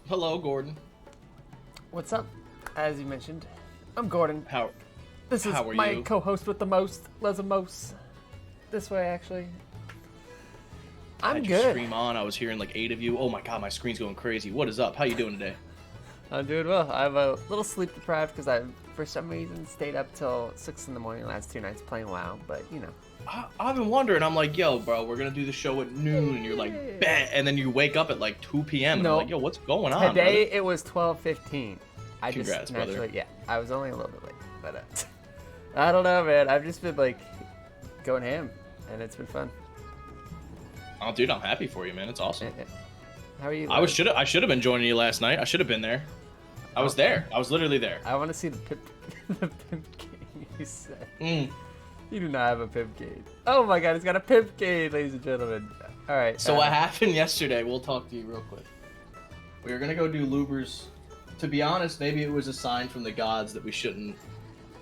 Hello, Gordon. What's up? As you mentioned, I'm Gordon. How This is are my you? co-host with the most, Lesamos. This way, actually. I I'm had your good. stream on. I was hearing like 8 of you. Oh my god, my screen's going crazy. What is up? How you doing today? I'm doing well. I'm a little sleep deprived because I, for some reason, stayed up till 6 in the morning the last 2 nights playing WoW. But you know, I've been wondering. I'm like, yo, bro, we're gonna do the show at noon, and you're like, bet, and then you wake up at like 2 p.m. and No. I'm like, yo, what's going on? today brother? it was 12:15. I Congrats, just brother. naturally, yeah, I was only a little bit late, but I don't know, man. I've just been like going ham, and it's been fun. Oh, dude, I'm happy for you, man. It's awesome. How are you? I should have been joining you last night. I should have been there. I was there. I was literally there. I want to see the pimp, the pimp game you said. Mm. You do not have a pimp game. Oh my god, he's got a pimp game, ladies and gentlemen. All right. So what happened yesterday? We'll talk to you real quick. We were gonna go do Lubers. To be honest, maybe it was a sign from the gods that we shouldn't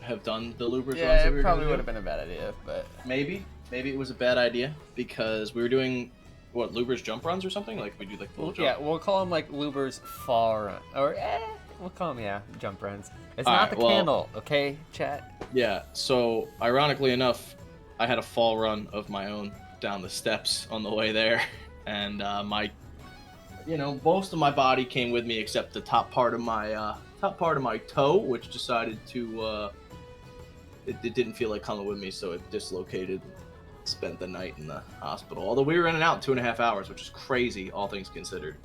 have done the Lubers runs. Yeah, That we it were probably gonna would do. have been a bad idea, but Maybe it was a bad idea because we were doing what Lubers jump runs or something. Like we do like little jump. yeah, we'll call them like Luber's fall run, or we'll call them jump runs. It's All not right, the well- candle, okay, chat. Yeah. So ironically enough, I had a fall run of my own down the steps on the way there, and most of my body came with me except the top part of my toe, which decided to it didn't feel like coming with me, so it dislocated. Spent the night in the hospital. Although we were in and out in 2.5 hours, which is crazy, all things considered.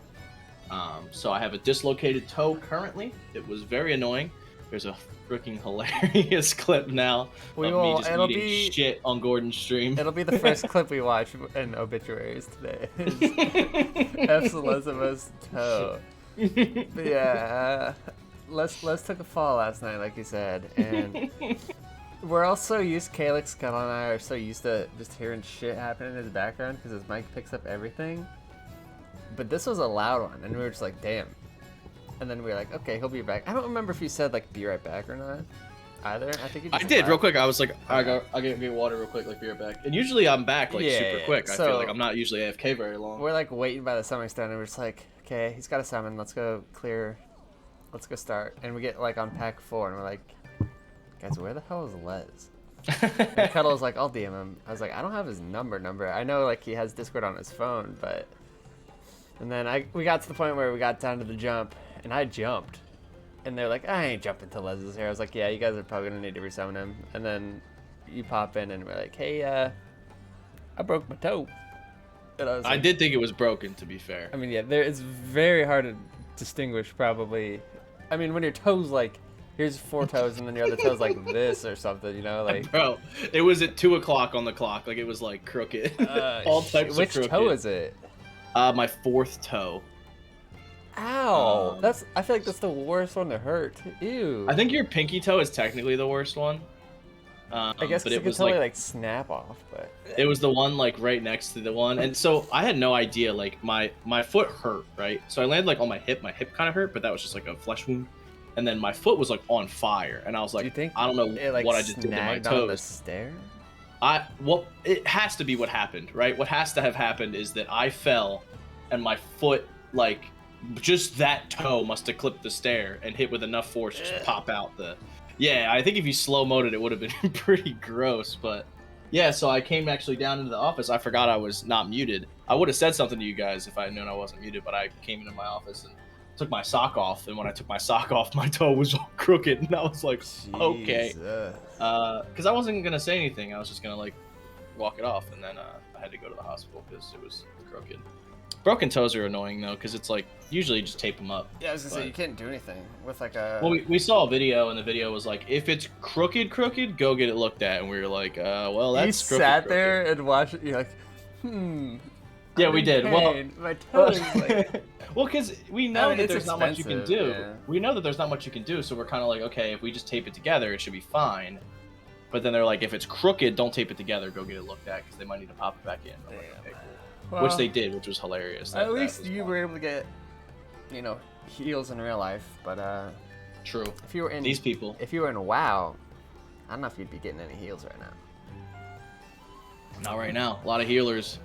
So I have a dislocated toe currently. It was very annoying. There's a freaking hilarious clip now of me just eating shit on Gordon's stream. It'll be the first clip we watch in obituaries today. Epsilon's toe. But yeah, Les took a fall last night, like you said, and we're all so used. Calix, Scott, and I are so used to just hearing shit happen in his background because his mic picks up everything. But this was a loud one, and we were just like, damn. And then we were like, okay, he'll be back. I don't remember if you said like be right back or not. Either. I think you I just did laughed. real quick. I was like, I'll get water real quick, like be right back. And usually I'm back like super quick. I so- feel like I'm not usually AFK very long. We're like waiting by the summoning stone, and we're just like, okay, he's got a summon. Let's go clear. Let's go start. And we get like on pack 4, and we're like, guys, where the hell is Les? And Cuddle was like, I'll DM him. I was like, I don't have his number. I know like he has Discord on his phone, but. And then we got to the point where we got down to the jump, and I jumped. And they're like, I ain't jumping till Les is here. I was like, yeah, you guys are probably gonna need to resummon him. And then you pop in, and we're like, hey, I broke my toe. And I was I like, did think it was broken, to be fair. I mean, yeah, it's very hard to distinguish, probably. I mean, when your toes like, here's 4 toes, and then your other toes like this or something, you know, like. Bro, it was at 2 o'clock on the clock. Like it was like crooked. All types Which of crooked. toe is it? My 4th toe. Ow! I feel like that's the worst one to hurt. Ew. I think your pinky toe is technically the worst one. I guess but it it could was totally like snap off, but. it was the one like right next to the one, and so I had no idea. Like my foot hurt, right? So I landed like on my hip. My hip kind of hurt, but that was just like a flesh wound. And then my foot was like on fire, and I was like, Do you think I don't know it, like, what I just did to my snagged on the toes. stair? Well, it has to be what happened, right? What has to have happened is that I fell, and my foot, like, just that toe must have clipped the stair and hit with enough force to just pop out the. Yeah, I think if you slow-moed it, it would have been pretty gross, but yeah. So I came actually down into the office. I forgot I was not muted. I would have said something to you guys if I had known I wasn't muted, but I came into my office and took my sock off, and when I took my sock off, my toe was all crooked, and I was like, okay. Jesus. Because I wasn't going to say anything. I was just going to, like, walk it off, and then I had to go to the hospital because it was crooked. Broken toes are annoying, though, because it's, like, usually you just tape them up. Yeah, I was gonna say, you can't do anything with like a. Well, we saw a video, and the video was like, if it's crooked, go get it looked at, and we were like, well, that's You crooked, sat there and watched it, you're like, Yeah, I'm we in did. Well, pain. My toe is like. well, because we know I mean, that it's there's not much you can do. expensive, yeah. We know that there's not much you can do, so we're kind of like, okay, if we just tape it together, it should be fine. But then they're like, if it's crooked, don't tape it together. Go get it looked at because they might need to pop it back in. I'm like, Damn. okay, cool. Well, Which they did, which was hilarious. At That least was you fun. were able to get, heals in real life. But True. if you were in These people. if you were in WoW, I don't know if you'd be getting any heals right now. Not right now. A lot of healers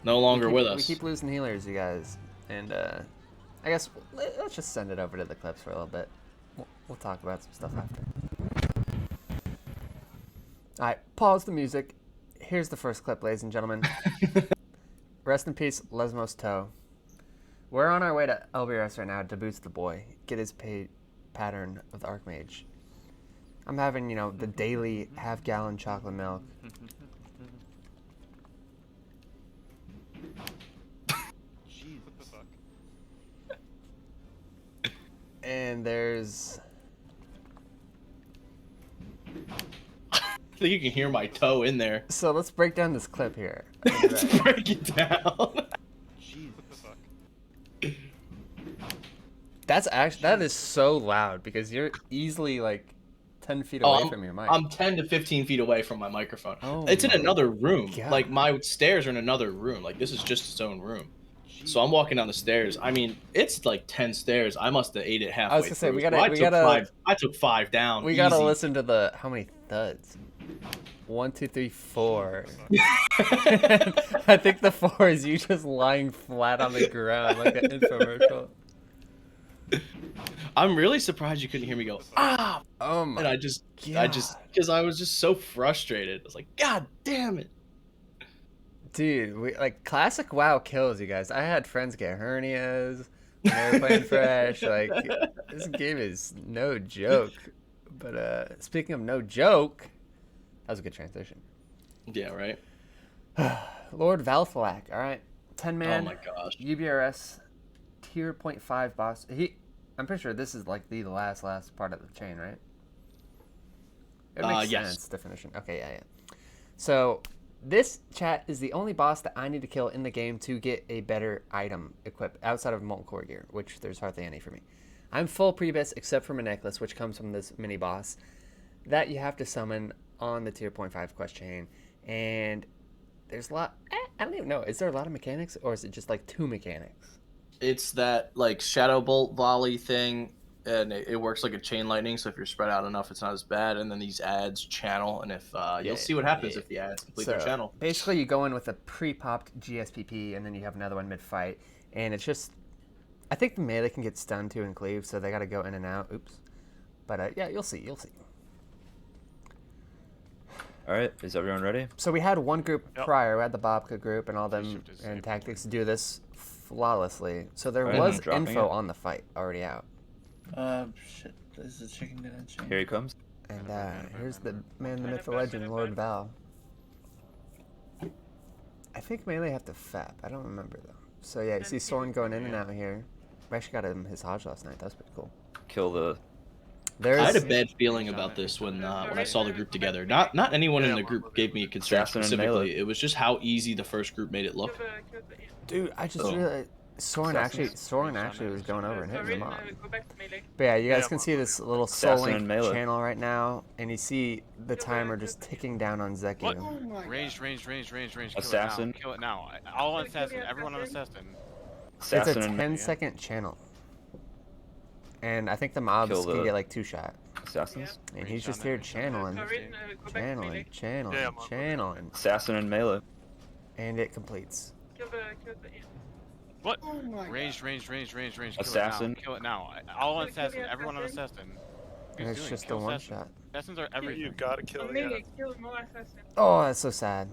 no longer with us. We keep losing healers, you guys, and I guess let's just send it over to the clips for a little bit. We'll talk about some stuff after. All right, pause the music. Here's the first clip, ladies and gentlemen. Rest in peace, Lesmos Toe. We're on our way to LBRS right now to boost the boy, get his pattern of the Archmage. I'm having, you know, the daily half-gallon chocolate milk. And there's... I think you can hear my toe in there. So let's break down this clip here. Let's break it down. That is so loud because you're easily like 10 feet away from your mic. I'm 10 to 15 feet away from my microphone. Oh it's in another room. God. Like my stairs are in another room. Like this is just its own room. So I'm walking down the stairs. I mean, it's like 10 stairs. I must have ate it halfway. I was gonna say through. I took 5 down. We gotta listen to the how many thuds. 1, 2, 3, 4. I think the 4 is you just lying flat on the ground like an infomercial. I'm really surprised you couldn't hear me go, ah! Oh my! And I just, because I was just so frustrated. I was like, God damn it. Dude, we like classic WoW kills, you guys. I had friends get hernias when they were playing Fresh. Like, this game is no joke. But speaking of no joke, that was a good transition. Yeah, right? Lord Valthalak, all right. 10-man. Oh my gosh. UBRS tier 0.5 boss. I'm pretty sure this is like the last part of the chain, right? It makes sense, definition. Okay, yeah. So this chat is the only boss that I need to kill in the game to get a better item equipped outside of Molten Core gear, which there's hardly any for me. I'm full Priebus except for my necklace, which comes from this mini boss that you have to summon on the tier 0.5 quest chain. And there's a lot. I don't even know. Is there a lot of mechanics, or is it just like 2 mechanics? It's that like shadow bolt volley thing, and it works like a chain lightning. So if you're spread out enough, it's not as bad. And then these ads channel, and if you'll see what happens if the ads complete their channel. Basically, you go in with a pre-popped GSPP, and then you have another one mid-fight, and it's just. I think the melee can get stunned too and cleave, so they got to go in and out. Oops, but yeah, you'll see. All right, is everyone ready? So we had one group prior. We had the Bobka group and all them and tactics do this flawlessly. So there was info on the fight already out. Shit. Is the chicken gonna change? Here he comes. And here's the man, the myth, the legend, Lord Val. I think melee have to FAP. I don't remember though. So yeah, you see Soren going in and out here. We actually got him his Hodge last night. That was pretty cool. Kill the... I had a bad feeling about this when I saw the group together. Not anyone in the group gave me a concern specifically. It was just how easy the first group made it look. Dude, I just realized Soren actually was going over and hitting them up. But yeah, you guys can see this little Soul Link channel right now, and you see the timer just ticking down on Zeku. Range. Assassin. Kill it now. All on assassin. Everyone on assassin. It's a 10-second channel. And I think the mobs can get like 2 shot. Assassins? And he's just here channeling. Assassin and melee. And it completes. What? Range. Assassin. Kill it now. All on assassin. Everyone on assassin. And it's just a 1-shot. Assassins are everything. You gotta kill it. Oh, that's so sad.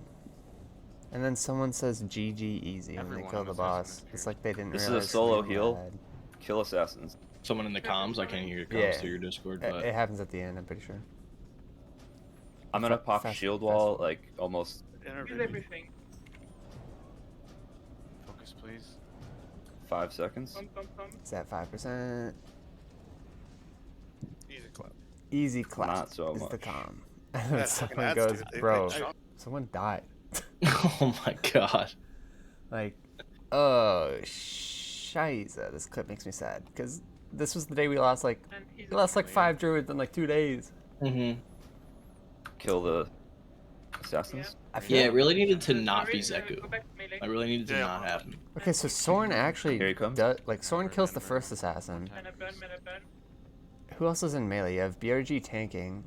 And then someone says GG easy when they kill the boss. It's like they didn't realize. This is a solo heal. Kill assassins. Someone in the comms, I can't hear your comms through your Discord. But... It happens at the end, I'm pretty sure. I'm gonna pop shield wall, like, almost... Everything. Focus, please. 5 seconds. It's at 5%. Easy clap. Easy clap Not so is much. the calm. Yeah, Someone that's goes, stupid. bro, someone died. Oh my god. Like, oh, shiza. This clip makes me sad, because this was the day we lost, like 5 druids in, like, 2 days. Mm-hmm. Kill the assassins. Yeah, it really needed to not be Zeku. I really needed to not have him. Okay, so Soren actually Here he comes. Soren kills the first assassin. Who else is in melee? You have BRG tanking,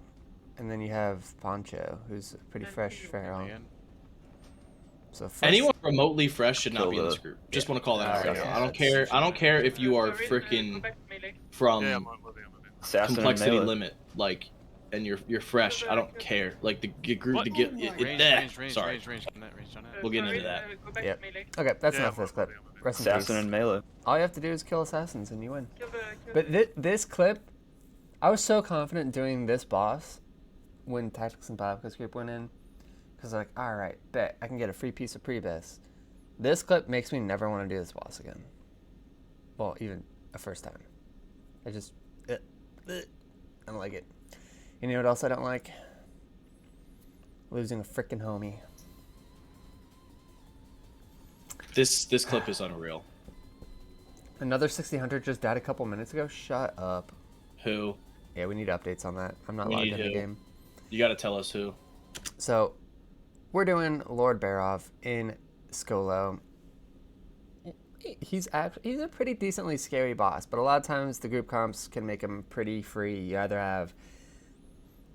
and then you have Poncho, who's a pretty fresh feral. So first, Anyone remotely fresh should not Kill be in this the- group. Just want to call that out right Yeah, now. I don't care. I don't care if you are freaking from Yeah, I'm moving. Assassin complexity and melee. limit, like, and you're fresh. I don't care. Like the group What? to get Range sorry. on that. We'll get into that. Yep. Okay, that's Yeah, enough of this clip. Rest in Assassin peace. and melee. All you have to do is kill assassins and you win. But this clip, I was so confident doing this boss when Tactics and Babka's group went in. Because like, alright, bet I can get a free piece of pre-best. This clip makes me never want to do this boss again. Well, even a first time. I just, I don't like it. You know what else I don't like? Losing a freaking homie. This clip is unreal. Another 60 just died a couple minutes ago? Shut up. Who? Yeah, we need updates on that. I'm not We logged need in the who? game. You got to tell us who. So, we're doing Lord Barov in Skolo. He's a pretty decently scary boss, but a lot of times the group comps can make him pretty free. You either have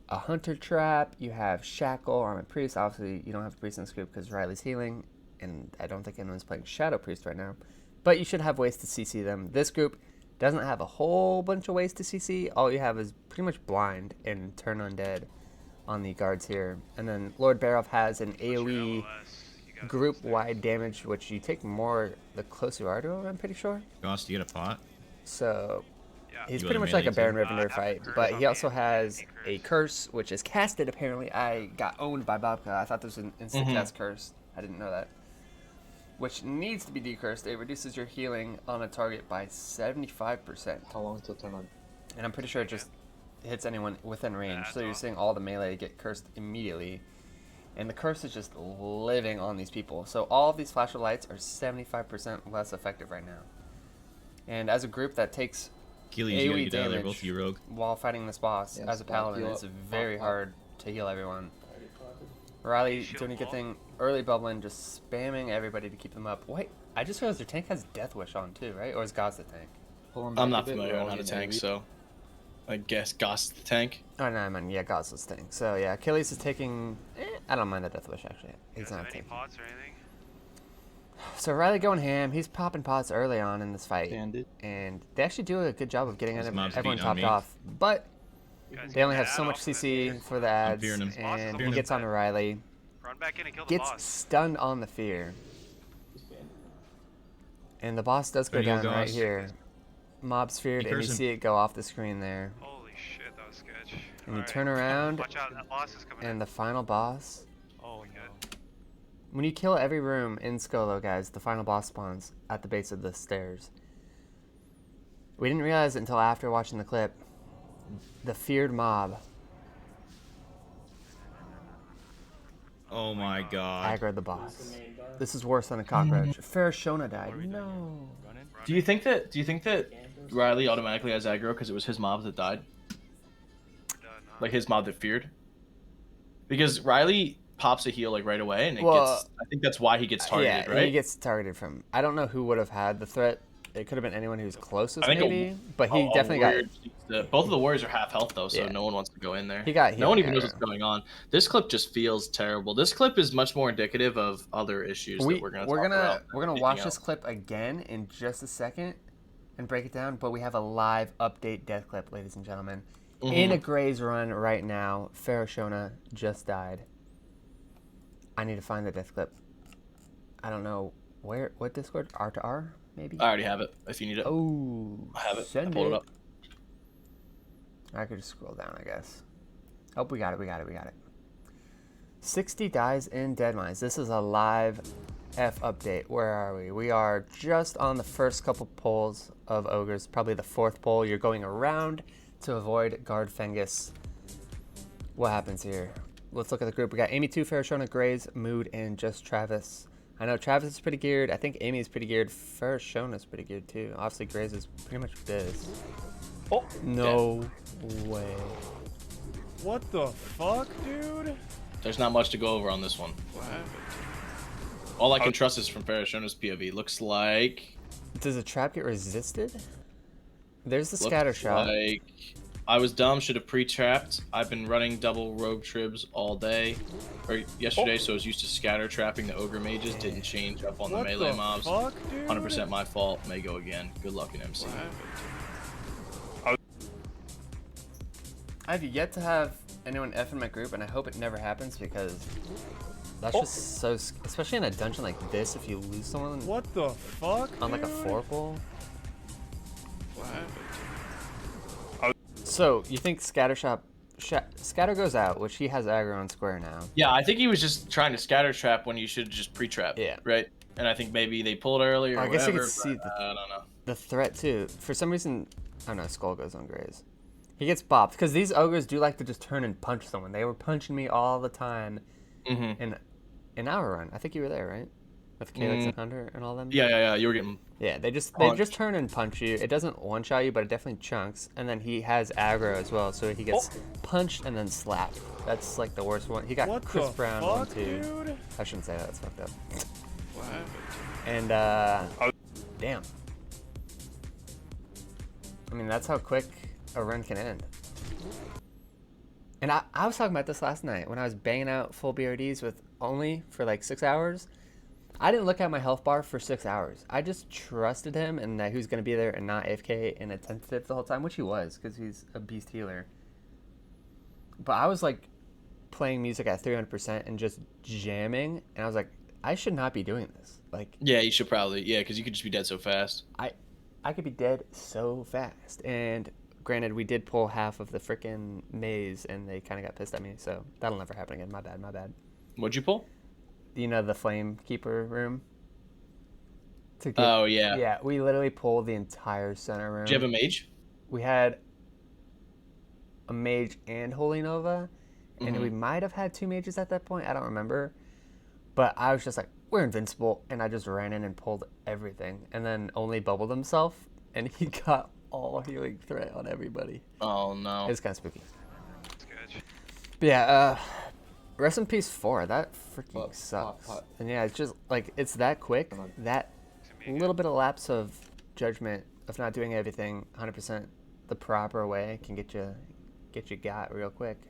a Hunter Trap, you have Shackle, Armored Priest. Obviously, you don't have Priest in this group because Riley's healing, and I don't think anyone's playing Shadow Priest right now. But you should have ways to CC them. This group doesn't have a whole bunch of ways to CC. All you have is pretty much blind and turn undead on the guards here. And then Lord Barov has an AoE group-wide damage, which you take more the closer you are to him, I'm pretty sure. Goss, do you get a pot? So he's You pretty go much to like a melee Baron Rivendell fight, but he also has a curse, which is casted apparently. I got owned by Babka. I thought this was an instant cast curse. I didn't know that. Which needs to be decursed. It reduces your healing on a target by 75%. How long till turn on? And I'm pretty sure it just hits anyone within range. So you're seeing all the melee get cursed immediately. And the curse is just living on these people. So all of these flash of lights are 75% less effective right now. And as a group that takes Keely, you gotta AoE get out of there, damage both of you rogue. while fighting this boss Yeah, as a spot paladin, heal it's up. very hard to heal everyone. Riley doing a good thing, early bubbling, just spamming everybody to keep them up. Wait, I just realized their tank has Death Wish on too, right? Or is Gauss the tank? Pull him back I'm a not bit, familiar we're on all how to getting tank, AoE. so I guess Goss the tank. Oh no, I mean, yeah, Gauss is tank. So yeah, Achilles is taking, I don't mind the Death Wish actually. He's not taking. Pots or anything? So Riley going ham, he's popping pots early on in this fight. Bandit. And they actually do a good job of getting This mob's everyone beating on topped me. off. But Guys, they only get have that so much off of CC this. for the ads, fearing him. and he Fearing gets him. onto Riley. Run back in and kill the Gets boss. stunned on the fear. And the boss does go Ready to down go, right Goss? here. Mob's feared, and you person. see it go off the screen there. Holy shit, that was sketch. And you Alright. turn around, Watch out, that boss is coming in. and the final boss. Oh no. When you kill every room in Skolo, guys, the final boss spawns at the base of the stairs. We didn't realize it until after watching the clip. The feared mob Oh my god. aggroed the boss. This is worse than a cockroach. Farashona died. No. Running? Do you think that Riley automatically has aggro because it was his mob that died? Like his mob that feared? Because Riley pops a heal like right away, and I think that's why he gets targeted, Yeah, right? he gets targeted from. I don't know who would have had the threat. It could have been anyone who's closest, I think maybe. But he A definitely warrior got. needs to- both of the warriors are half health though, so Yeah. no one wants to go in there. He got No one healing even knows what's aggro. going on. This clip just feels terrible. This clip is much more indicative of other issues that we're gonna talk about. We're gonna Speaking watch of. this clip again in just a second and break it down. But we have a live update death clip, ladies and gentlemen. In a Gray's run right now, Farashona just died. I need to find the death clip. I don't know where. What Discord? R to R, maybe. I already have it. If you need it, Oh, I have it. I send pulled it up. I could just scroll down, I guess. Oh, we got it. 60 dies in Deadmines. This is a live F update. Where are we? We are just on the first couple polls of Ogres. Probably the fourth poll. You're going around to avoid Guard Fengus. What happens here? Let's look at the group. We got Amy 2, Farashona, Grays, Mood, and just Travis. I know Travis is pretty geared. I think Amy is pretty geared. Farashona's pretty geared too. Obviously, Grays is pretty much this. Oh, No way. What the fuck, dude? there's not much to go over on this one. All I can trust is from Farashona's POV. Looks like Does the trap get resisted? There's the scatter shot. Like I was dumb. Should have pre-trapped. I've been running double rogue tribs all day, or yesterday, so I was used to scatter trapping the ogre mages. Didn't change up on the What melee the mobs. fuck, dude? 100% my fault. May go again. Good luck in MC. I've yet to have anyone F in my group, and I hope it never happens because that's just so. Especially in a dungeon like this, if you lose someone What the fuck, on like a dude? 4-pull. So you think Scatter goes out, which he has aggro on square now. Yeah, I think he was just trying to scatter trap when you should just pre-trap. Yeah. Right. And I think maybe they pulled early or I guess you whatever. could see but, I don't know. the threat too. For some reason, I don't know. Skull goes on Graze. He gets bopped because these ogres do like to just turn and punch someone. They were punching me all the time in our run. I think you were there, right? With Calyx and Hunter and all them. Yeah. You were getting. Yeah, they just Punched. turn and punch you. It doesn't one shot you, but it definitely chunks. And then he has aggro as well, so he gets punched and then slapped. That's like the worst one. He got What Chris the Brown fuck, one too. dude? I shouldn't say that. That's fucked up. What happened? And damn. I mean, that's how quick a run can end. And I was talking about this last night when I was banging out full BRDs with only for like 6 hours. I didn't look at my health bar for 6 hours. I just trusted him and that he was going to be there and not AFK and attentive the whole time, which he was because he's a beast healer. But I was like playing music at 300% and just jamming, and I was like, I should not be doing this. Like, Yeah, you should probably. Yeah, because you could just be dead so fast. I could be dead so fast. And granted, we did pull half of the freaking maze, and they kind of got pissed at me. So that'll never happen again. My bad. What'd you pull? You know, the flame keeper room. To get, Oh yeah. Yeah, we literally pulled the entire center room. Did you have a mage? We had a mage and Holy Nova, and we might have had 2 mages at that point. I don't remember. But I was just like, we're invincible, and I just ran in and pulled everything, and then only bubbled himself, and he got all healing threat on everybody. Oh no. It's kind of spooky. Sketch. But yeah, rest in peace 4. That freaking Pot, sucks. pot. And yeah, it's just like it's that quick. That little bit of lapse of judgment of not doing everything 100% the proper way can get you got real quick.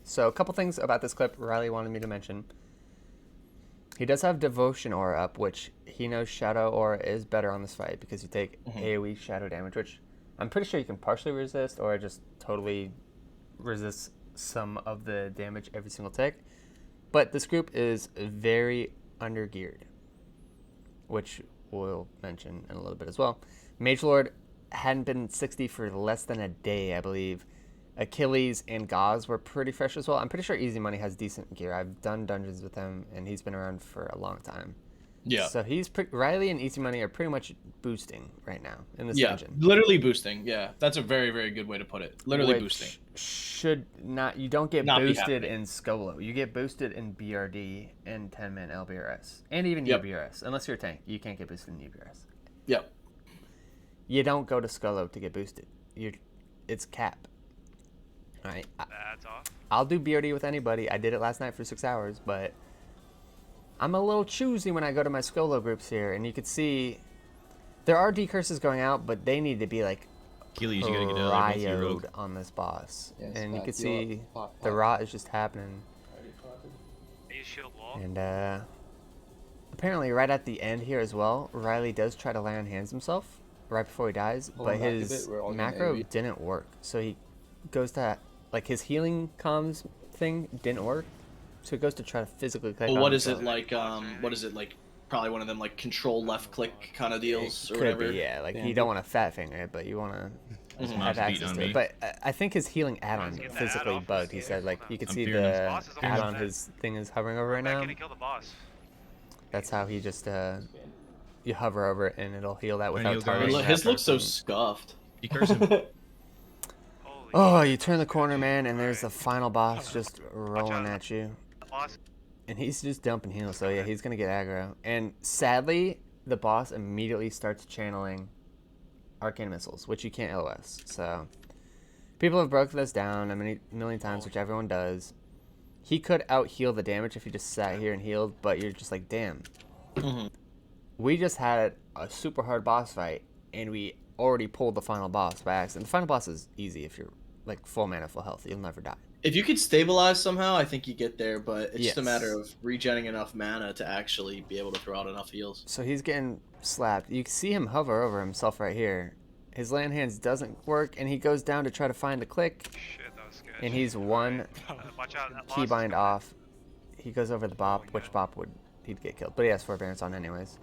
So a couple things about this clip Riley wanted me to mention. He does have Devotion Aura up, which he knows Shadow Aura is better on this fight because you take AoE shadow damage, which I'm pretty sure you can partially resist or just totally resist some of the damage every single tick. But this group is very undergeared, which we'll mention in a little bit as well. Mage Lord hadn't been 60 for less than a day, I believe. Achilles and Gauze were pretty fresh as well. I'm pretty sure Easy Money has decent gear. I've done dungeons with him, and he's been around for a long time. Yeah. So Riley and Easy Money are pretty much boosting right now in this Yeah. dungeon. Literally boosting. Yeah. That's a very, very good way to put it. Literally Which boosting. Should not. You don't get Not be boosted happening. in Skolo. You get boosted in BRD and 10-man LBRS and even Yep. UBRS. Unless you're a tank, you can't get boosted in UBRS. Yep. You don't go to Skolo to get boosted. It's cap. All right. That's off. I'll do BRD with anybody. I did it last night for 6 hours, but I'm a little choosy when I go to my Skolo groups here, and you can see there are decurses going out, but they need to be like Achilles, you gotta get out of there, both you rogue. rioed on this boss. Yes, and you Pat, can you see up. Pot, the pot. rot is just happening. I use shield wall. And apparently right at the end here as well, Riley does try to lay on hands himself right before he dies, Hold but on back a his bit, we're all macro getting AoE. didn't work. So he goes to, like, his healing comms thing didn't work. So he goes to try to physically click Well, on what is himself. it like? What is it like? Probably one of them like control left click kind of deals or Could whatever. be, yeah. Like, Yeah. you don't want to fat finger it, but you want to This have mob's beating access on to me. it. But I think his healing add-on Get that physically add-off. bugged. He said, like, you can I'm see fearing the him. Boss is almost add-on dead. his thing is hovering over right Back now. in and kill the boss. That's how he just, you hover over it and it'll heal that And without he'll go targeting right- His that looks so person. scuffed. You curse him. Holy Oh, you turn the corner, man, and there's the final boss just rolling out. at you. boss. And he's just dumping heals, so yeah, he's gonna get aggro. And sadly, the boss immediately starts channeling arcane missiles, which you can't LOS. So people have broken this down a million times, which everyone does. He could out heal the damage if he just sat here and healed, but you're just like, damn. We just had a super hard boss fight, and we already pulled the final boss by accident. The final boss is easy if you're like full mana, full health. You'll never die. If you could stabilize somehow, I think you get there, but it's just a Yes. matter of regenerating enough mana to actually be able to throw out enough heals. So he's getting slapped. You can see him hover over himself right here. His land hands doesn't work, and he goes down to try to find the click, Shit, that was good. and he's one Watch out, that loss is keybind coming. off. He goes over the bop, which bop would he'd get killed, but he has forbearance on anyways.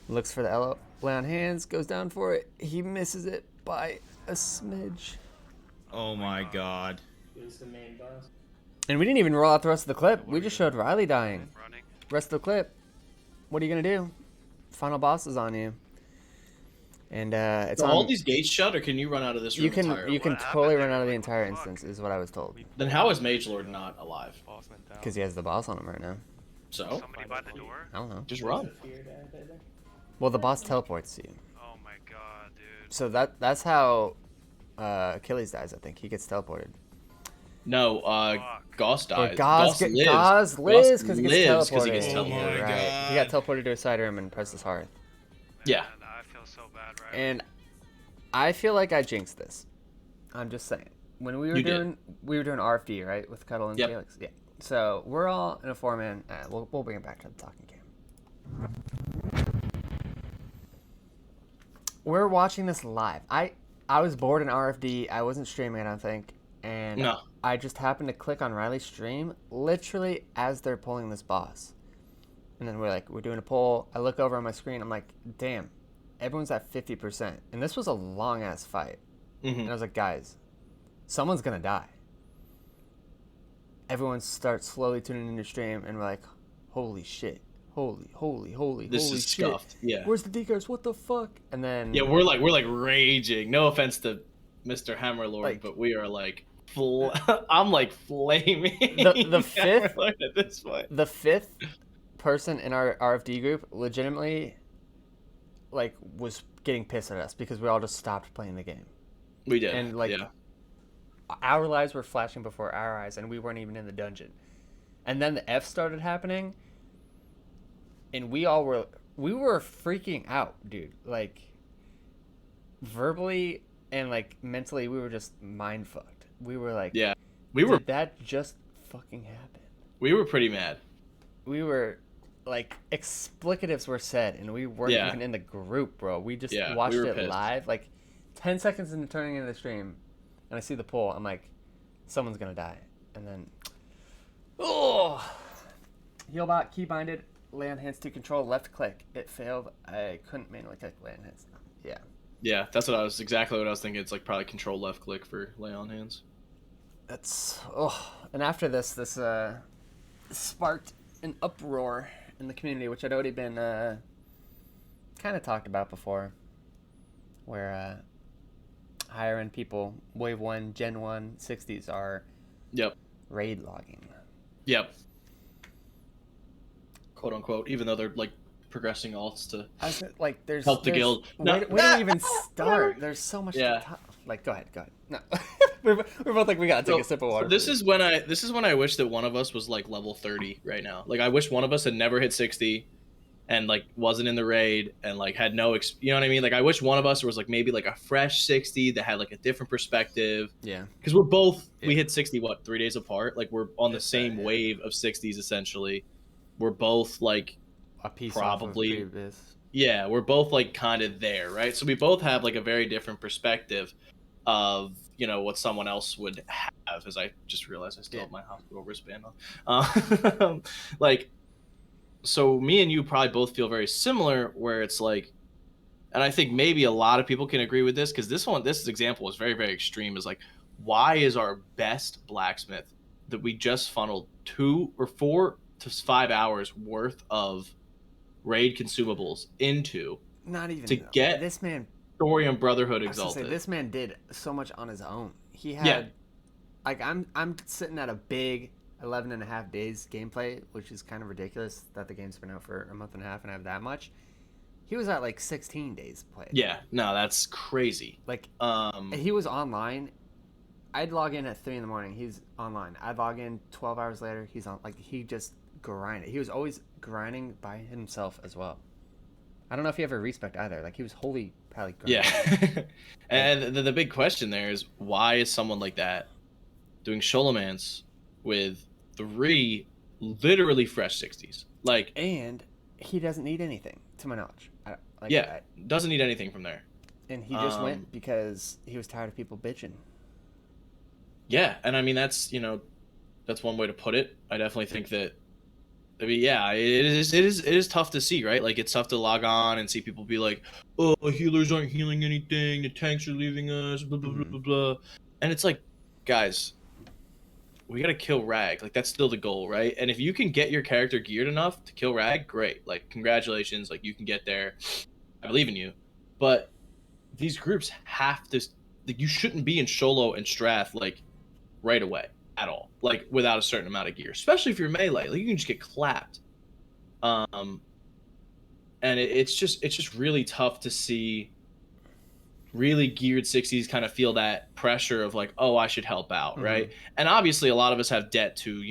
Looks for the Elo, lay on hands, goes down for it. He misses it by a smidge. Oh my god. And we didn't even roll out the rest of the clip. We just showed Riley dying. Running. Rest of the clip. What are you gonna do? Final boss is on you. And it's So on. all these gates shut, or can you run out of this room You can entirely? totally happened run there? out of the Like, entire what the fuck? instance, is what I was told. Then how is Mage Lord not alive? Boss went down. Because he has the boss on him right now. So Somebody by the door? I don't know. just run. Well, the boss teleports you. Oh my god, dude. So that's how Achilles dies. I think he gets teleported. No, Fuck. Gauss dies. Or Gauss lives. Gauss lives because he gets lives 'cause teleported. he gets Oh my teleported. Right. He got teleported to a side room and pressed his hearth. Yeah. Man, I feel so bad, right? And I feel like I jinxed this. I'm just saying. When we were You did. doing RFD, right, with Cuddle and Yep. Felix. Yeah. So we're all in a 4-man. We'll bring it back to the talking game. We're watching this live. I was bored in RFD. I wasn't streaming, I don't think, and No. I just happened to click on Riley's stream literally as they're pulling this boss. And then we're doing a poll. I look over on my screen. I'm like, damn, everyone's at 50%. And this was a long ass fight. Mhm. And I was like, guys, someone's gonna die. Everyone starts slowly tuning into stream, and we're like, holy shit, holy This holy is shit. scuffed. Yeah. Where's the decars? What the fuck? And then Yeah, we're like raging. No offense to Mr. Hammerlord, Like- but we are like I'm like flaming. The fifth- Hammerlord at this point. the fifth person in our RFD group legitimately like was getting pissed at us because we all just stopped playing the game. We did. And, like, yeah. Our lives were flashing before our eyes, and we weren't even in the dungeon. And then the F started happening, and we were freaking out, dude. Like, verbally and like mentally, we were just mind fucked. We were like, Yeah. We were did that just fucking happen? pretty mad. We were like, explicatives were said, and we weren't Yeah. even in the group, bro. We just Yeah, we watched were it pissed. live. Like, 10 seconds into turning into the stream, and I see the poll. I'm like, someone's gonna die. And then, oh, Healbot keybinded, land hands to control, left click. It failed. I couldn't manually click land hands. Yeah. Yeah, that's exactly what I was thinking. It's like probably control left click for lay on hands. That's and after this sparked an uproar in the community, which had already been kind of talked about before, where higher end people, wave 1, gen 1, 60s are Yep. raid logging. Yep. Quote unquote, even though they're like progressing alts to I was like, there's help the there's- guild. Where, No. where do we even start? There's so much Yeah. to talk. Like, go ahead. No, we're both like, we gotta take a sip of water. This is when I wish that one of us was like level 30 right now. Like I wish one of us had never hit 60 and like wasn't in the raid and like had no you know what I mean? Like I wish one of us was like maybe like a fresh 60 that had like a different perspective. Yeah. Because we're both we Yeah. hit 60 what 3 days apart. Like we're on the same yeah. wave of 60s essentially. We're both like A piece Probably. off of previous. yeah, we're both like kind of there, right? So we both have like a very different perspective of, you know, what someone else would have, as I just realized I still have my hospital wristband on. Like, so me and you probably both feel very similar where it's like, and I think maybe a lot of people can agree with this because this example was very, very extreme is like, why is our best blacksmith that we just funneled 2 or 4 to 5 hours worth of raid consumables into Not even to get this man. Thorium Brotherhood I was gonna Exalted? say, this man did so much on his own. He had, Yeah. like, I'm sitting at a big 11 and a half days gameplay, which is kind of ridiculous that the game's been out for a month and a half and I have that much. He was at like 16 days played. Yeah, no, that's crazy. Like, Um, he was online. I'd log in at 3 in the morning. He's online. I'd log in 12 hours later. He's on. Like, he just grinded. He was always grinding by himself as well. I don't know if he ever respec either. Like, he was wholly Probably Yeah. And the big question there is, why is someone like that doing Sholomance with 3 literally fresh 60s? Like, And he doesn't need anything, to my knowledge. yeah, doesn't need anything from there. And he just went because he was tired of people bitching. Yeah, and I mean that's one way to put it. I definitely think that. I mean, yeah, it is tough to see, right? Like, it's tough to log on and see people be like, "Oh, healers aren't healing anything. The tanks are leaving us." Blah blah blah blah blah. And it's like, guys, we gotta kill Rag. Like, that's still the goal, right? And if you can get your character geared enough to kill Rag, great. Like, congratulations. Like, you can get there. I believe in you. But these groups have to. Like, you shouldn't be in Sholo and Strath like right away at all, like without a certain amount of gear, especially if you're melee. Like, you can just get clapped. And it's just really tough to see really geared 60s kind of feel that pressure of like, oh, I should help out, right? And obviously a lot of us have debt to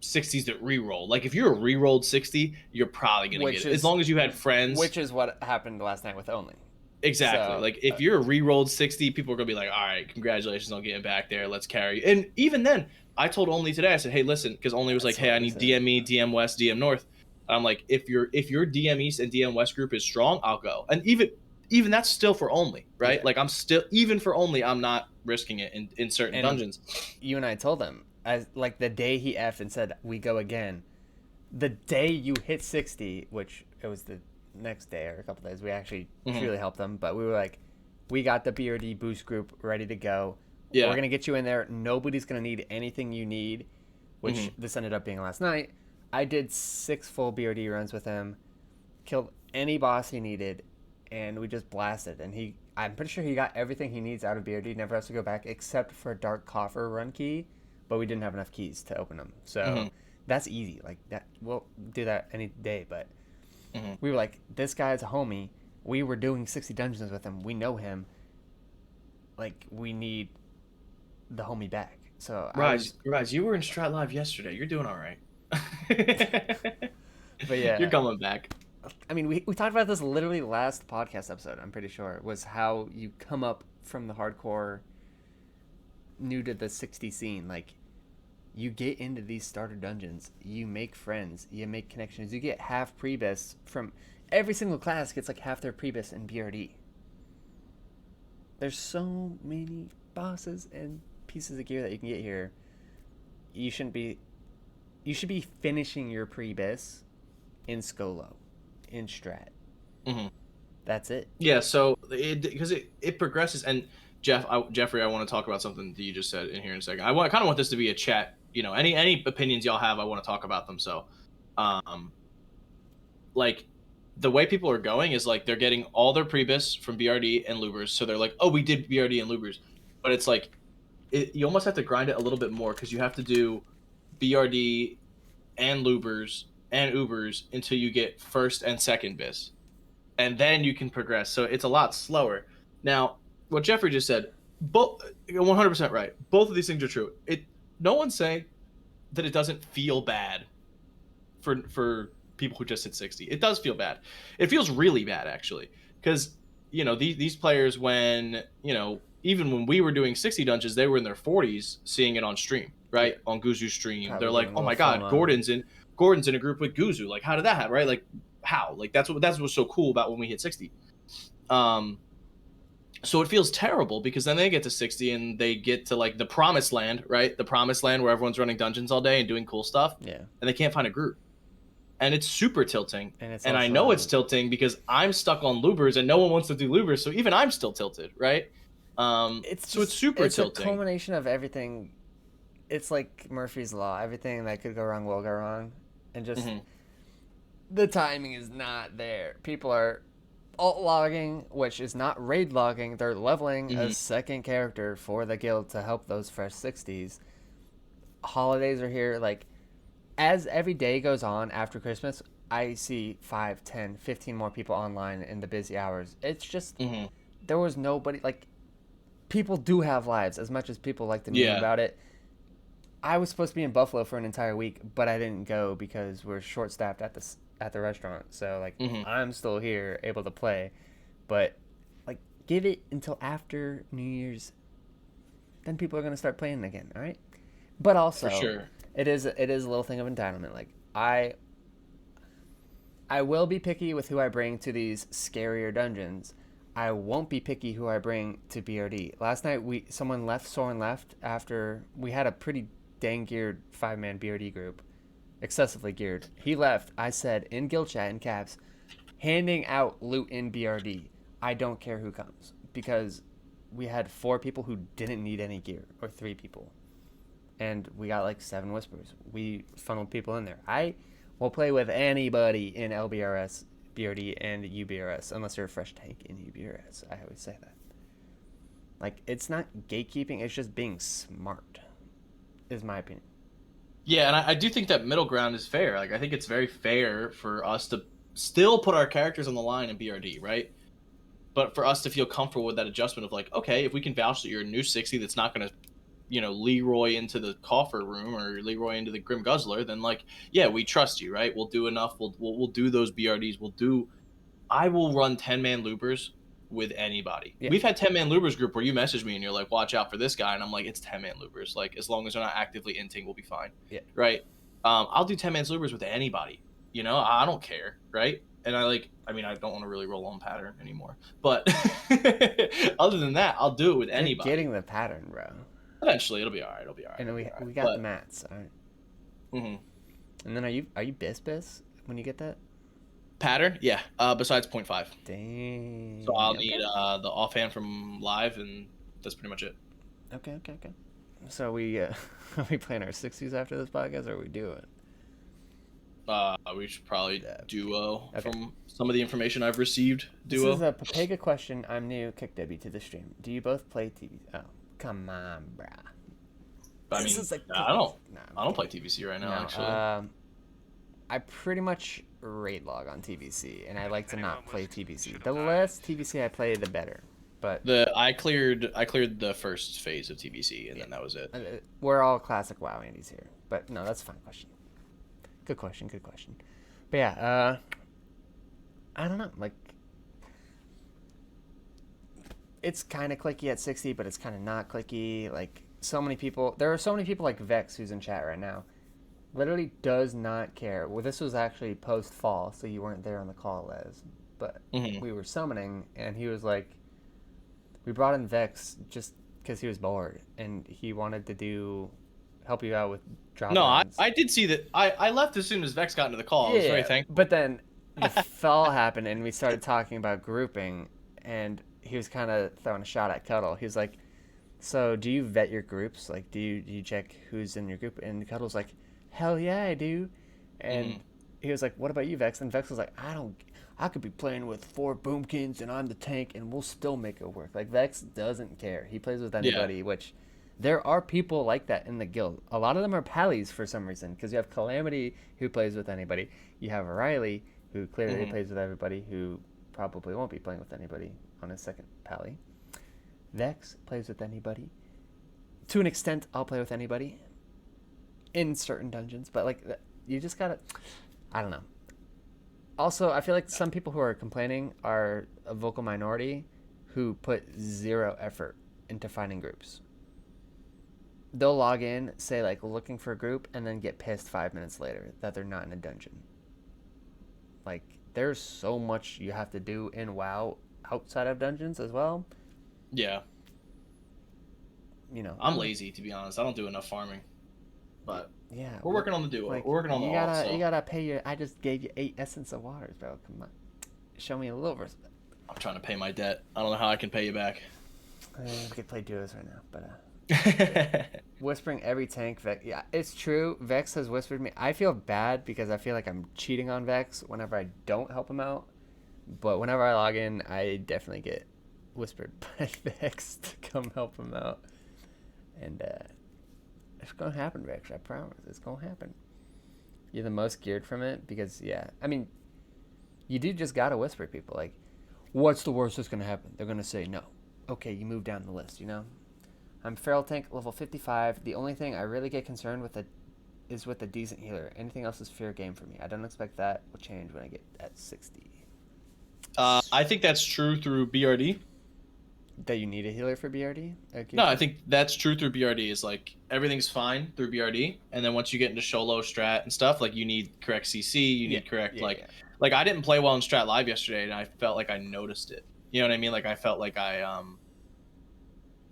60s that re-roll. Like, if you're a re-rolled 60, you're probably gonna get it as long as you had friends, which is what happened last night with Only. Exactly. So, like, if you're a re-rolled 60, people are gonna be like, all right, congratulations on getting back there, let's carry you. And even then, I told Only today, I said, hey, listen, because Only was like, hey, I need DM E, DM West, DM North. And I'm like, if your DM East and DM West group is strong, I'll go. And even that's still for Only, right? Yeah. Like, I'm still, even for Only, I'm not risking it in certain dungeons. You and I told him, as like the day he effed and said we go again, the day you hit 60, which it was the next day or a couple days, we actually truly helped them. But we were like, we got the BRD boost group ready to go. Yeah. We're gonna get you in there. Nobody's gonna need anything you need, which this ended up being last night. I did 6 full BRD runs with him, killed any boss he needed, and we just blasted. And I'm pretty sure he got everything he needs out of BRD. Never has to go back except for a Dark Coffer run key, but we didn't have enough keys to open them. So that's easy. Like, that, we'll do that any day. But we were like, this guy's a homie. We were doing 60 dungeons with him. We know him. Like, we need the homie back. So Raj, you were in Strat Live yesterday. You're doing all right. But yeah, you're coming back. I mean, we talked about this literally last podcast episode, I'm pretty sure, was how you come up from the hardcore new to the 60 scene. Like, you get into these starter dungeons, you make friends, you make connections, you get half prebis from every single class gets like half their prebis in BRD. There's so many bosses and pieces of gear that you can get here. You should be finishing your prebis in Skolo, in Strat. That's it. Yeah, so because it progresses. And Jeffrey, I want to talk about something that you just said in here in a second. I kind of want this to be a chat. Any opinions y'all have, I want to talk about them. So, like, the way people are going is like they're getting all their prebis from BRD and Lubers. So they're like, oh, we did BRD and Lubers, but it's like you almost have to grind it a little bit more because you have to do BRD and Lubers and Ubers until you get first and second bis, and then you can progress. So it's a lot slower. Now, what Jeffrey just said, 100% right. Both of these things are true. No one's saying that it doesn't feel bad for people who just hit 60. It does feel bad. It feels really bad, actually, because these players, when even when we were doing 60 dungeons, they were in their 40s seeing it on stream, right? On Guzu's stream. Probably They're like, oh my god, Gordon's in a group with Guzu. Like, how did that happen, right? Like, how? Like, that's what's so cool about when we hit 60. So it feels terrible because then they get to 60 and they get to like the promised land, right? The promised land where everyone's running dungeons all day and doing cool stuff. Yeah. And they can't find a group. And it's super tilting. And I know it's tilting because I'm stuck on Lubers and no one wants to do Lubers. So even I'm still tilted, right? It's super tilting. It's a culmination of everything. It's like Murphy's Law. Everything that could go wrong will go wrong. And just the timing is not there. People are alt logging, which is not raid logging. They're leveling a second character for the guild to help those fresh 60s. Holidays are here. Like, as every day goes on after Christmas, I see 5, 10, 15 more people online in the busy hours. It's just, there was nobody, like, people do have lives as much as people like to meme about it. I was supposed to be in Buffalo for an entire week, but I didn't go because we're short-staffed at the restaurant. So, like, I'm still here able to play. But Give it until after New Year's. Then people are gonna start playing again. All right. But also, For sure. it is a little thing of entitlement. Like I will be picky with who I bring to these scarier dungeons. I won't be picky who I bring to BRD. Last night Soren left after we had a pretty dang geared 5-man BRD group, excessively geared. He left. I said in guild chat in caps, handing out loot in BRD. I don't care who comes, because we had 4 people who didn't need any gear, or 3 people, and we got like 7 whispers. We funneled people in there. I will play with anybody in LBRS, BRD, and UBRS, unless you're a fresh tank in UBRS. I always say that. Like, it's not gatekeeping, it's just being smart, is my opinion. Yeah, and I do think that middle ground is fair. Like, I think it's very fair for us to still put our characters on the line in BRD, right? But for us to feel comfortable with that adjustment of like, okay, if we can vouch that you're a new 60 that's not going to, Leroy into the coffer room or Leroy into the Grim Guzzler, then like, yeah, we trust you, right? We'll do enough. We'll do those BRDs. I will run 10-man loopers with anybody. Yeah. We've had 10-man loopers group where you message me and you're like, watch out for this guy. And I'm like, it's 10-man loopers. Like, as long as they're not actively inting, we'll be fine. Yeah. Right. I'll do 10-man loopers with anybody. I don't care. Right. And I don't want to really roll on pattern anymore. But other than that, I'll do it with anybody. You're getting the pattern, bro. Eventually, it'll be all right. And we got the mats. All right. Mm-hmm. And then are you bis when you get that? Pattern? Yeah. Besides 0.5. Dang. So I'll need the offhand from live, and that's pretty much it. Okay. So we are we playing our 60s after this podcast, or are we doing? We should probably duo Okay. from some of the information I've received. Duo. This is a Papega question. I'm new. Kick Debbie to the stream. Do you both play TV? Oh, come on, brah. I mean, I don't play TVC right now, actually. I pretty much raid log on TVC, and I like to not play TVC. should've The died. less TVC I play, the better. But I cleared the first phase of TVC, and then that was it. we're all classic WoW Andies here. But no, that's a fine question. Good question. But yeah, I don't know. Like, it's kind of clicky at 60, but it's kind of not clicky. Like, there are so many people like Vex, who's in chat right now, literally does not care. Well, this was actually post-fall, so you weren't there on the call, Les. But we were summoning, and he was like, we brought in Vex just because he was bored, and he wanted to help you out with drop No, downs. I did see that. I left as soon as Vex got into the call. I was very thankful. But then the fall happened, and we started talking about grouping, and he was kind of throwing a shot at Cuddle. He was like, so do you vet your groups? Like, do you check who's in your group? And Cuddle's like, hell yeah, I do. And he was like, what about you, Vex? And Vex was like, I could be playing with 4 boomkins, and I'm the tank, and we'll still make it work. Like, Vex doesn't care. He plays with anybody, which there are people like that in the guild. A lot of them are pallies for some reason, because you have Calamity, who plays with anybody. You have Riley, who clearly plays with everybody, who probably won't be playing with anybody on his second pally. Vex plays with anybody. To an extent, I'll play with anybody in certain dungeons, but like, you just gotta, I don't know. Also, I feel like some people who are complaining are a vocal minority who put 0 effort into finding groups. They'll log in, say like looking for a group, and then get pissed 5 minutes later that they're not in a dungeon. Like, there's so much you have to do in WoW outside of dungeons as well. Yeah. You know, I'm lazy, to be honest. I don't do enough farming. But yeah, we're working on the duo. like, We're working on the alt, so you gotta pay your. I just gave you 8 essence of waters, bro. Come on, show me a little respect. I'm trying to pay my debt. I don't know how I can pay you back. We could play duos right now, but whispering every tank. Vex. Yeah, it's true. Vex has whispered me. I feel bad because I feel like I'm cheating on Vex whenever I don't help him out. But whenever I log in, I definitely get whispered by Vex to come help him out. And it's gonna happen, Vex. I promise. It's gonna happen. You're the most geared from it because, yeah. I mean, you do just gotta whisper to people. Like, what's the worst that's gonna happen? They're gonna say no. Okay, you move down the list, you know? I'm Feral Tank, level 55. The only thing I really get concerned with is with a decent healer. Anything else is fair game for me. I don't expect that will change when I get at 60. I think that's true through BRD. that you need a healer for BRD? No, I think that's true through BRD. Is like everything's fine through BRD, and then once you get into Sholo strat and stuff, like you need correct CC, you need correct like I didn't play well in strat live yesterday, and I felt like I noticed it. You know what I mean? Like I felt like I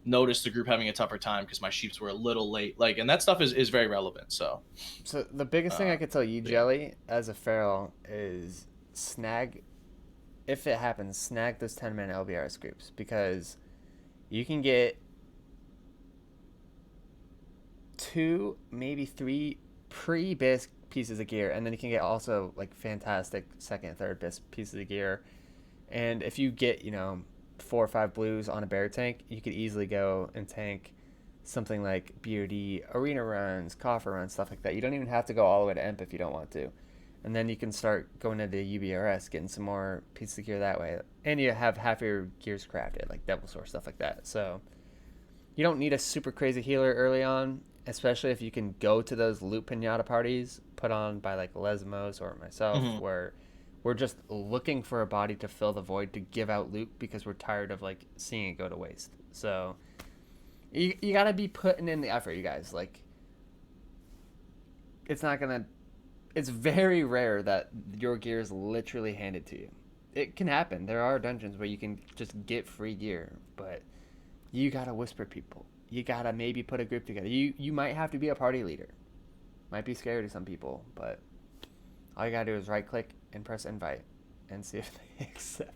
noticed the group having a tougher time because my sheeps were a little late. Like, and that stuff is very relevant. So the biggest thing I could tell you, Jelly, as a feral, is snag. If it happens, snag those 10-man LBRS groups, because you can get 2, maybe 3 pre-bisc pieces of gear, and then you can get also like fantastic second, third bisc pieces of gear. And if you get 4 or 5 blues on a bear tank, you could easily go and tank something like BOD, arena runs, coffer runs, stuff like that. You don't even have to go all the way to Imp if you don't want to. And then you can start going into UBRS, getting some more pieces of gear that way. And you have half your gears crafted, like Devil Sword, stuff like that. So you don't need a super crazy healer early on, especially if you can go to those loot pinata parties put on by like Lesmos or myself, where we're just looking for a body to fill the void to give out loot because we're tired of like seeing it go to waste. So you gotta be putting in the effort, you guys. Like, it's very rare that your gear is literally handed to you. It can happen. There are dungeons where you can just get free gear, but you gotta whisper people. You gotta maybe put a group together. You might have to be a party leader. Might be scary to some people, but all you gotta do is right click and press invite and see if they accept.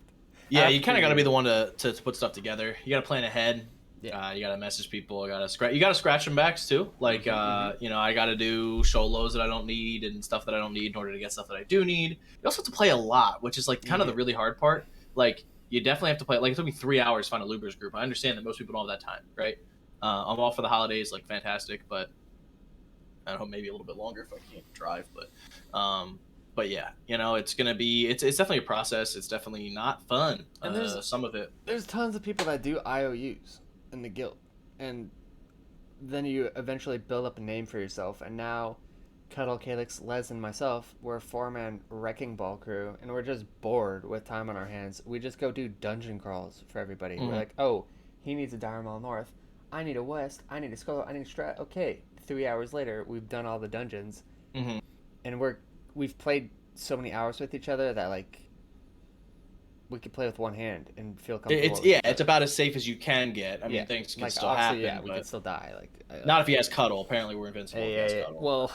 Yeah, you kind of gotta be the one to put stuff together. You gotta plan ahead. Yeah. You gotta message people. You gotta scratch them backs too. Like I gotta do Sholos that I don't need and stuff that I don't need in order to get stuff that I do need. You also have to play a lot, which is like kind of the really hard part. Like you definitely have to play. Like it took me 3 hours to find a Lubers group. I understand that most people don't have that time, right? I'm off for the holidays, like fantastic, but I don't know, maybe a little bit longer if I can't drive. But yeah, it's gonna be it's definitely a process. It's definitely not fun. And there's some of it. There's tons of people that do IOUs in the guild, and then you eventually build up a name for yourself. And now Cuddle, Calyx, Les, and myself, we're a 4-man wrecking ball crew, and we're just bored with time on our hands. We just go do dungeon crawls for everybody. We're like, oh, he needs a Diamond North, I need a West, I need a Skull, I need a Strat. Okay, 3 hours later, we've done all the dungeons, and we've played so many hours with each other that like we could play with one hand and feel comfortable. It's about as safe as you can get. I mean, things can still happen. Yeah, we can still die. Like not if he has Cuddle. Apparently, we're invincible. If he has Cuddle. Well,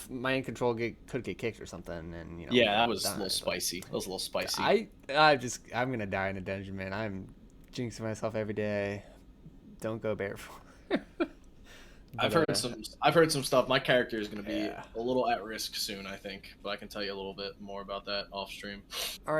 Mind Control could get kicked or something, and Yeah, that was a little spicy. That was a little spicy. I'm gonna die in a dungeon, man. I'm jinxing myself every day. Don't go barefoot. I've heard some stuff. My character is going to be a little at risk soon, I think, but I can tell you a little bit more about that off stream. All right.